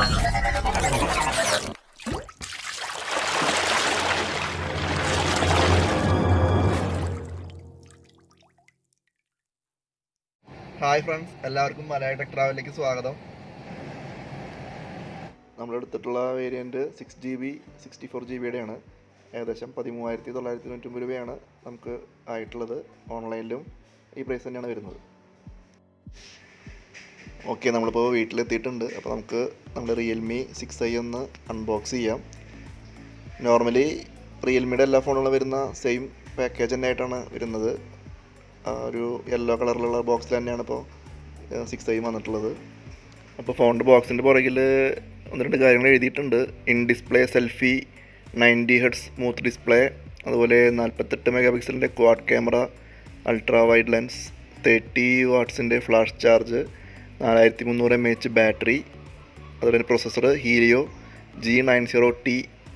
Hi friends, എല്ലാവർക്കും മലയാള tech ട്രാവലിലേക്ക് സ്വാഗതം. നമ്മളെടുത്തിട്ടുള്ള variant 6GB 64GBയുടെയാണ്. ഏകദേശം 13,999 രൂപയാണ് നമുക്ക് ആയിട്ടുള്ളത്. ഓൺലൈനിലും ഈ പ്രൈസ് തന്നെയാണ് വരുന്നത്. ഓക്കെ, നമ്മളിപ്പോൾ വീട്ടിലെത്തിയിട്ടുണ്ട്. അപ്പോൾ നമുക്ക് നമ്മുടെ റിയൽമി 6i ഒന്ന് അൺബോക്സ് ചെയ്യാം. നോർമലി റിയൽമിയുടെ എല്ലാ ഫോണുകളും വരുന്ന സെയിം പാക്കേജ് തന്നെ ആയിട്ടാണ് വരുന്നത്. ഒരു യെല്ലോ കളറിലുള്ള ബോക്സിൽ തന്നെയാണ് ഇപ്പോൾ 6i വന്നിട്ടുള്ളത്. അപ്പോൾ ഫോണിൻ്റെ ബോക്സിൻ്റെ പുറകിൽ ഒന്ന് രണ്ട് കാര്യങ്ങൾ എഴുതിയിട്ടുണ്ട്. In display selfie, 90Hz smooth display, അതുപോലെ 48 മെഗാ പിക്സലിൻ്റെ quad camera, ultra wide lens, 30 വാട്ട്സിൻ്റെ ഫ്ലാഷ് ചാർജ്, 4300 mAh ബാറ്ററി, അതുപോലെ പ്രൊസസ്സർ ഹീലിയോ G90T.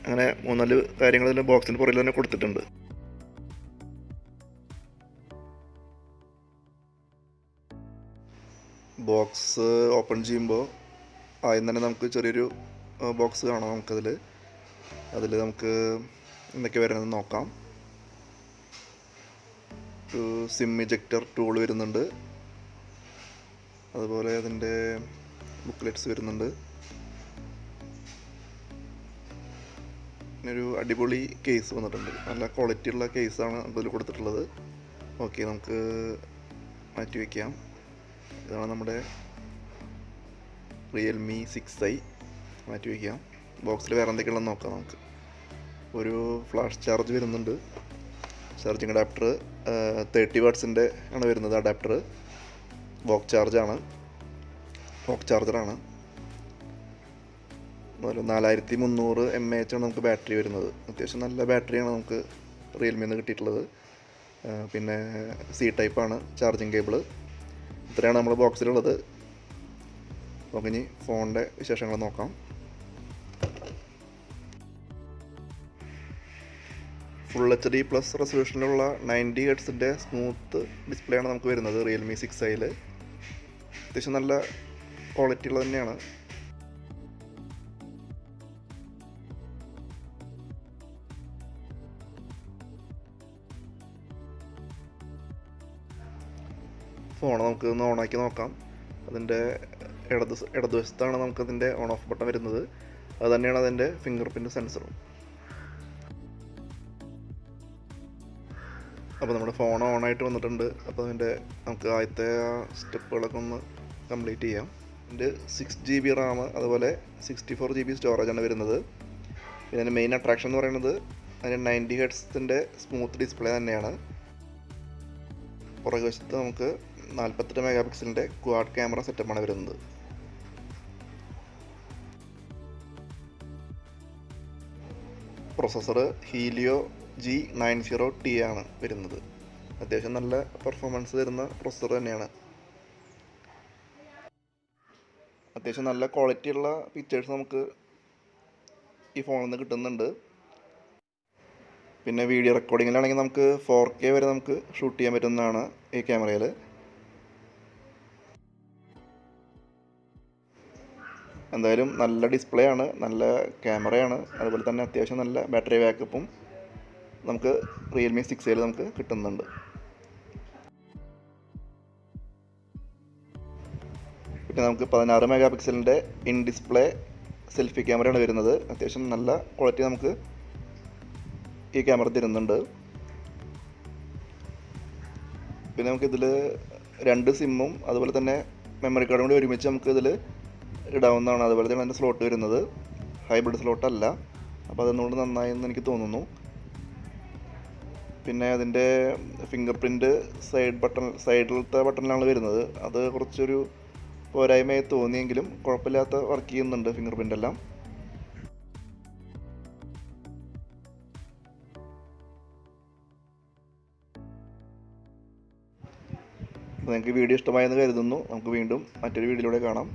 അങ്ങനെ 3-4 കാര്യങ്ങൾ ഇതിൻ്റെ ബോക്സിൻ്റെ പുറകിൽ തന്നെ കൊടുത്തിട്ടുണ്ട്. ബോക്സ് ഓപ്പൺ ചെയ്യുമ്പോൾ ആദ്യം തന്നെ നമുക്ക് ചെറിയൊരു ബോക്സ് കാണാം. അതിൽ നമുക്ക് എന്തൊക്കെ വരുന്നതെന്ന് നോക്കാം. ഒരു സിം ഇജക്ടർ ടൂൾ വരുന്നുണ്ട്, അതുപോലെ അതിൻ്റെ ബുക്ക്ലെറ്റ്സ് വരുന്നുണ്ട്. പിന്നെ ഒരു അടിപൊളി കേസ് വന്നിട്ടുണ്ട്. നല്ല ക്വാളിറ്റി ഉള്ള കേസാണ് അതിൽ കൊടുത്തിട്ടുള്ളത്. ഓക്കെ, നമുക്ക് മാറ്റി വയ്ക്കാം. ഇതാണ് നമ്മുടെ റിയൽമി 6i. മാറ്റി വയ്ക്കാം. ബോക്സിൽ വേറെ എന്തൊക്കെയുള്ളതെന്ന് നോക്കാം. നമുക്ക് ഒരു ഫ്ലാഷ് ചാർജ് വരുന്നുണ്ട്. ചാർജിങ് അഡാപ്റ്റർ 30 വാട്ട്സിൻ്റെ ആണ് വരുന്നത്. അഡാപ്റ്റർ വോക്ക് ചാർജറാണ്. അതുപോലെ 4300 mAh ആണ് നമുക്ക് ബാറ്ററി വരുന്നത്. അത്യാവശ്യം നല്ല ബാറ്ററിയാണ് നമുക്ക് റിയൽമിയിൽ നിന്ന് കിട്ടിയിട്ടുള്ളത്. പിന്നെ സി ടൈപ്പാണ് ചാർജിങ് കേബിള്. ഇത്രയാണ് നമ്മുടെ ബോക്സിലുള്ളത്. നമുക്ക് ഇനി ഫോണിൻ്റെ വിശേഷങ്ങൾ നോക്കാം. ഫുൾ HD പ്ലസ് റെസൊല്യൂഷനിലുള്ള 90Hz സ്മൂത്ത് ഡിസ്പ്ലേ ആണ് നമുക്ക് വരുന്നത് റിയൽമി 6iയിൽ. അത്യാവശ്യം നല്ല ക്വാളിറ്റി ഉള്ളത് തന്നെയാണ്. ഫോൺ നമുക്ക് ഒന്ന് ഓണാക്കി നോക്കാം. അതിൻ്റെ ഇടതുവശത്താണ് നമുക്കതിൻ്റെ ഓൺ ഓഫ് ബട്ടൺ വരുന്നത്. അത് തന്നെയാണ് അതിൻ്റെ ഫിംഗർ പ്രിൻ്റ് സെൻസറും. അപ്പോൾ നമ്മുടെ ഫോൺ ഓണായിട്ട് വന്നിട്ടുണ്ട്. അപ്പോൾ നമുക്ക് ആദ്യത്തെ സ്റ്റെപ്പുകളൊക്കെ ഒന്ന് കംപ്ലീറ്റ് ചെയ്യാം. ഇതിൻ്റെ 6GB റാം, അതുപോലെ 64GB സ്റ്റോറേജാണ് വരുന്നത്. പിന്നെ അതിൻ്റെ മെയിൻ അട്രാക്ഷൻ എന്ന് പറയുന്നത് അതിൻ്റെ 90Hz സ്മൂത്ത് ഡിസ്പ്ലേ തന്നെയാണ്. പുറകുവശത്ത് നമുക്ക് 48 മെഗാ പിക്സലിൻ്റെ ക്വാഡ് ക്യാമറ സെറ്റപ്പാണ് വരുന്നത്. പ്രൊസസ്സർ ഹീലിയോ G90T ആണ് വരുന്നത്. അത്യാവശ്യം നല്ല പെർഫോമൻസ് തരുന്ന പ്രൊസസ്സർ തന്നെയാണ്. അത്യാവശ്യം നല്ല ക്വാളിറ്റിയുള്ള പിക്ചേഴ്സ് നമുക്ക് ഈ ഫോണിൽ നിന്ന് കിട്ടുന്നുണ്ട്. പിന്നെ വീഡിയോ റെക്കോർഡിങ്ങിലാണെങ്കിൽ നമുക്ക് 4K വരെ നമുക്ക് ഷൂട്ട് ചെയ്യാൻ പറ്റുന്നതാണ് ഈ ക്യാമറയിൽ. എന്തായാലും നല്ല ഡിസ്പ്ലേ ആണ്, നല്ല ക്യാമറയാണ്, അതുപോലെ തന്നെ അത്യാവശ്യം നല്ല ബാറ്ററി ബാക്കപ്പും നമുക്ക് റിയൽമി 6iയിൽ നമുക്ക് കിട്ടുന്നുണ്ട്. പിന്നെ നമുക്ക് 16 മെഗാ പിക്സലിൻ്റെ ഇൻ ഡിസ്പ്ലേ സെൽഫി ക്യാമറയാണ് വരുന്നത്. അത്യാവശ്യം നല്ല ക്വാളിറ്റി നമുക്ക് ഈ ക്യാമറ തരുന്നുണ്ട്. പിന്നെ നമുക്കിതിൽ 2 സിമ്മും അതുപോലെ തന്നെ മെമ്മറി കാർഡും കൂടി ഒരുമിച്ച് നമുക്ക് ഇതിൽ ഇടാവുന്നതാണ്. അതുപോലെ തന്നെ അതിൻ്റെ സ്ലോട്ട് വരുന്നത് ഹൈബ്രിഡ് സ്ലോട്ടല്ല. അപ്പോൾ അതൊന്നുകൊണ്ട് നന്നായെന്ന് എനിക്ക് തോന്നുന്നു. പിന്നെ അതിൻ്റെ ഫിംഗർ പ്രിൻ്റ് സൈഡിലത്തെ ബട്ടണിലാണ് വരുന്നത്. അത് കുറച്ചൊരു പോരായ്മയായി തോന്നിയെങ്കിലും കുഴപ്പമില്ലാത്ത വർക്ക് ചെയ്യുന്നുണ്ട് ഫിംഗർ പ്രിൻ്റ് എല്ലാം. നിങ്ങൾക്ക് വീഡിയോ ഇഷ്ടമായെന്ന് കരുതുന്നു. നമുക്ക് വീണ്ടും മറ്റൊരു വീഡിയോയിലൂടെ കാണാം.